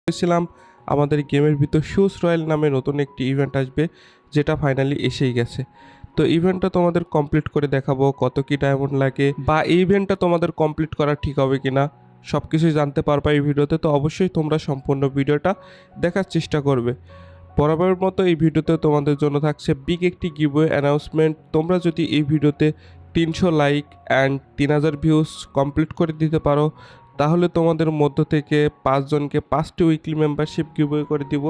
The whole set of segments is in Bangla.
বলেছিলাম আমাদের গেমের ভিতর শুজ রয়্যাল নামে নতুন একটি ইভেন্ট আসবে, যেটা ফাইনালি এসেই গেছে। তো ইভেন্টটা তোমাদের কমপ্লিট করে দেখাবো কত কি ডায়মন্ড লাগে, বা এই ইভেন্টটা তোমাদের কমপ্লিট করা ঠিক হবে কিনা সব কিছুই জানতে পারবা এই ভিডিওতে। তো অবশ্যই তোমরা সম্পূর্ণ ভিডিওটা দেখার চেষ্টা করবে। বরাবরের মতো এই ভিডিওতে তোমাদের জন্য থাকছে বিগ একটি গিভওয়ে অ্যানাউন্সমেন্ট। তোমরা যদি এই ভিডিওতে 300 লাইক অ্যান্ড 3000 ভিউজ কমপ্লিট করে দিতে পারো, তাহলে তোমাদের মধ্য থেকে 5 জনকে 5টি উইকলি মেম্বারশিপ গিভওয়ে করে দিব।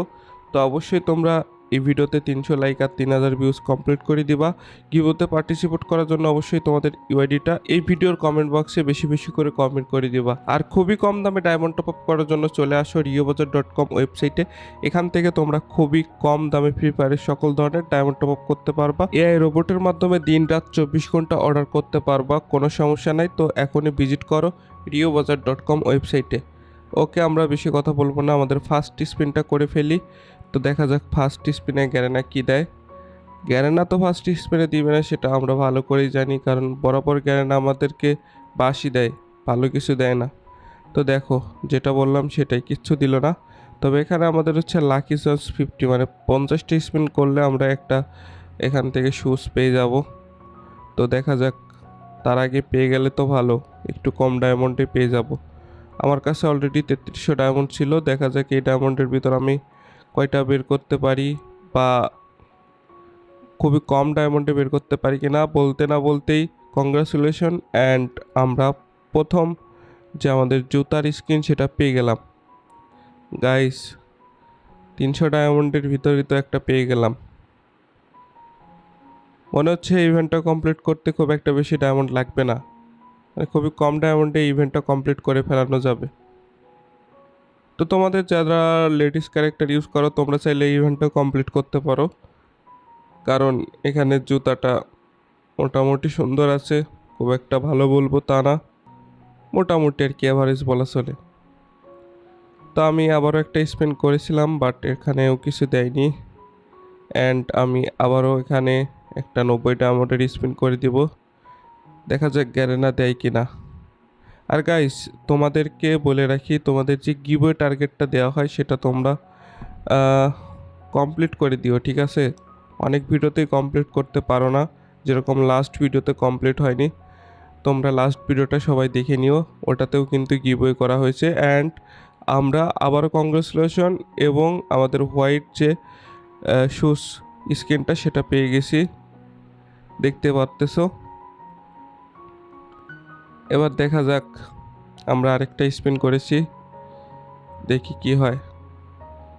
তো অবশ্যই তোমরা এই ভিডিওতে 300 লাইক আর 3000 ভিউজ কমপ্লিট করে দিবা। গিভওয়েতে পার্টিসিপেট করার জন্য অবশ্যই তোমাদের ইউআইডিটা এই ভিডিওর কমেন্ট বক্সে বেশি বেশি করে কমেন্ট করে দিবা। আর খুবই কম দামে ডায়মন্ড টপ আপ করার জন্য চলে আসো riobazar.com ওয়েবসাইটে। এখান থেকে তোমরা খুবই কম দামে ফ্রি ফায়ারের সকল ধরনের ডায়মন্ড টপ আপ করতে পারবা। এআই রোবটের মাধ্যমে দিন রাত 24 ঘন্টা অর্ডার করতে পারবা, কোনো সমস্যা নাই। তো এখনই ভিজিট করো riobazar.com ওয়েবসাইটে। ওকে, আমরা বেশি কথা বলবো না, আমাদের ফার্স্ট স্পিনটা করে ফেলি। তো দেখা যাক ফার্স্ট স্পিনে গ্যারেনা কি দেয়। গ্যারেনা তো ফার্স্ট স্পিনে দিবে না, সেটা আমরা ভালো করেই জানি, কারণ বরাবর গ্যারেনা আমাদেরকে বাসি দেয়, ভালো কিছু দেয় না। তো দেখো, যেটা বললাম সেটাই, কিচ্ছু দিল না। তবে এখানে আমাদের হচ্ছে লাকি চান্স 50, মানে 50টি স্পিন করলে আমরা একটা এখান থেকে শুজ পেয়ে যাব। তো দেখা যাক, তার আগে পেয়ে গেলে তো ভালো, একটু কম ডায়মন্ডে পেয়ে যাব। আমার কাছে অলরেডি 3300 ডায়মন্ড ছিল। দেখা যাক এই ডায়মন্ডের ভিতর আমি কয়টা বের করতে পারি, বা খুবই কম ডায়মন্ডে বের করতে পারি কি না। বলতে না বলতেই কংগ্রাচুলেশন, অ্যান্ড আমরা প্রথম যে আমাদের জুতার স্কিন সেটা পেয়ে গেলাম। গাইস, 300 ডায়মন্ডের ভিতরে তো একটা পেয়ে গেলাম। মনে হচ্ছে ইভেন্টটা কমপ্লিট করতে খুব একটা বেশি ডায়মন্ড লাগবে না, মানে খুবই কম ডায়মন্ডে ইভেন্টটা কমপ্লিট করে ফেলানো যাবে। তো তোমাদের যারা লেডিস ক্যারেক্টার ইউজ করো, তোমরা চাইলে ইভেন্টটা কমপ্লিট করতে পারো, কারণ এখানে জুতাটা মোটামুটি সুন্দর আছে। খুব একটা ভালো বলবো তা না, মোটামুটি আর কি, অ্যাভারেজ বলা চলে। তো আমি আবারও একটা স্পেন করেছিলাম, বাট এখানেও কিছু দেয়নি। অ্যান্ড আমি আবারও এখানে একটা 90 ডায়মন্ডের স্পিন করে দিব, দেখা যাক গ্যারেনা দেয় কি না। আর গাইস, তোমাদেরকে বলে রাখি, তোমাদের যে গিভওয়ে টার্গেটটা দেওয়া হয় সেটা তোমরা কমপ্লিট করে দিও, ঠিক আছে? অনেক ভিডিওতেই কমপ্লিট করতে পারো না, যেরকম লাস্ট ভিডিওতে কমপ্লিট হয়নি। তোমরা লাস্ট ভিডিওটা সবাই দেখে নিও, ওটাতেও কিন্তু গিভওয়ে করা হয়েছে। অ্যান্ড আমরা আবারও কংগ্রেচুলেশন, এবং আমাদের হোয়াইট যে শুজ স্কিনটা সেটা পেয়ে গেছি, দেখতে পারতেছো। এবার দেখা যাক, আমরা আরেকটা স্পিন করেছি, দেখি কি হয়।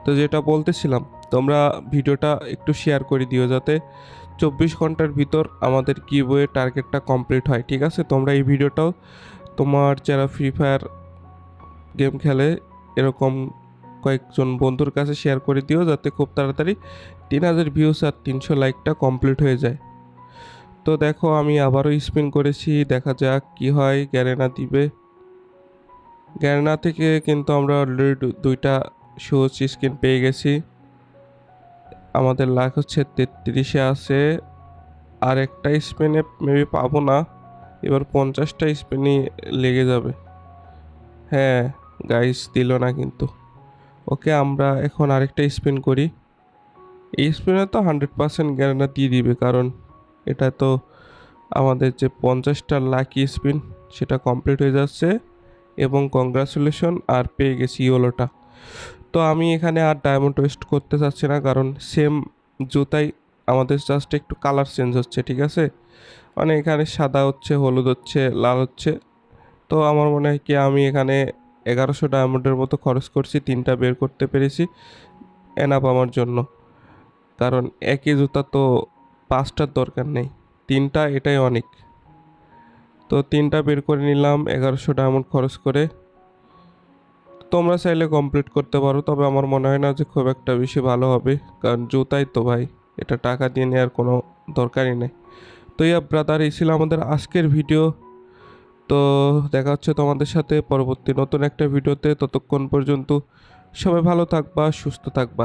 তো যেটা বলতেছিলাম, তোমরা ভিডিওটা একটু শেয়ার করে দিও, যাতে 24 ঘন্টার ভিতর আমাদের গিভওয়ে টার্গেটটা কমপ্লিট হয়, ঠিক আছে? তোমরা এই ভিডিওটাও তোমার যারা ফ্রি ফায়ার গেম খেলে এরকম কয়েকজন বন্ধুর কাছে শেয়ার করে দিও, যাতে খুব তাড়াতাড়ি 3000 ভিউস আর 300 লাইকটা কমপ্লিট হয়ে যায়। তো দেখো, আমি আবারও স্পিন করেছি, দেখা যাক কি হয়। গ্যারেনা দিবে। গ্যারেনা থেকে কিন্তু আমরা অলরেডি 2টা শুজ স্কিন পেয়ে গেছি। আমাদের লাখ হচ্ছে 33-এ আছে, আর একটা স্পিনে মেবি পাবো না, এবার 50টা স্পিনই লেগে যাবে। হ্যাঁ গাইস, দিল না কিন্তু। ওকে, আমরা এখন আরেকটা স্পিন করি। এই স্পিনে তো 100% গ্যারেন্টি দিয়ে দিবে, কারণ এটা তো আমাদের যে 50টা লাকি স্পিন সেটা কমপ্লিট হয়ে যাচ্ছে। এবং কংগ্রাচুলেশন, আর পেয়ে গেছি ইয়েলোটা। তো আমি এখানে আর ডায়মন্ড ওয়েস্ট করতে চাচ্ছি না, কারণ সেম জুতাই আমাদের জাস্ট একটু কালার চেঞ্জ হচ্ছে, ঠিক আছে? মানে এখানে সাদা হচ্ছে, হলুদ হচ্ছে, লাল হচ্ছে। তো আমার মনে হয় কি, আমি এখানে 1100 ডায়মন্ডের মতো খরচ করছি, 3টা বের করতে পেরেছি এনাফ আমার জন্য। কারণ একই জুতা তো 5টার দরকার নেই, 3টা এটাই অনেক। তো 3টা বের করে নিলাম 1100 ডায়মন্ড খরচ করে। তোমরা চাইলে কমপ্লিট করতে পারো, তবে আমার মনে হয় না যে খুব একটা বেশি ভালো হবে, কারণ জুতাই তো ভাই, এটা টাকা দিয়ে নেওয়ার কোনো দরকারই নেই। তো ইয়া ব্রাদার, এই ছিল আমাদের আজকের ভিডিও। তো দেখা হচ্ছে তোমাদের সাথে পরবর্তী নতুন একটা ভিডিওতে। ততক্ষণ পর্যন্ত সবাই ভালো থাকবা, সুস্থ থাকবা।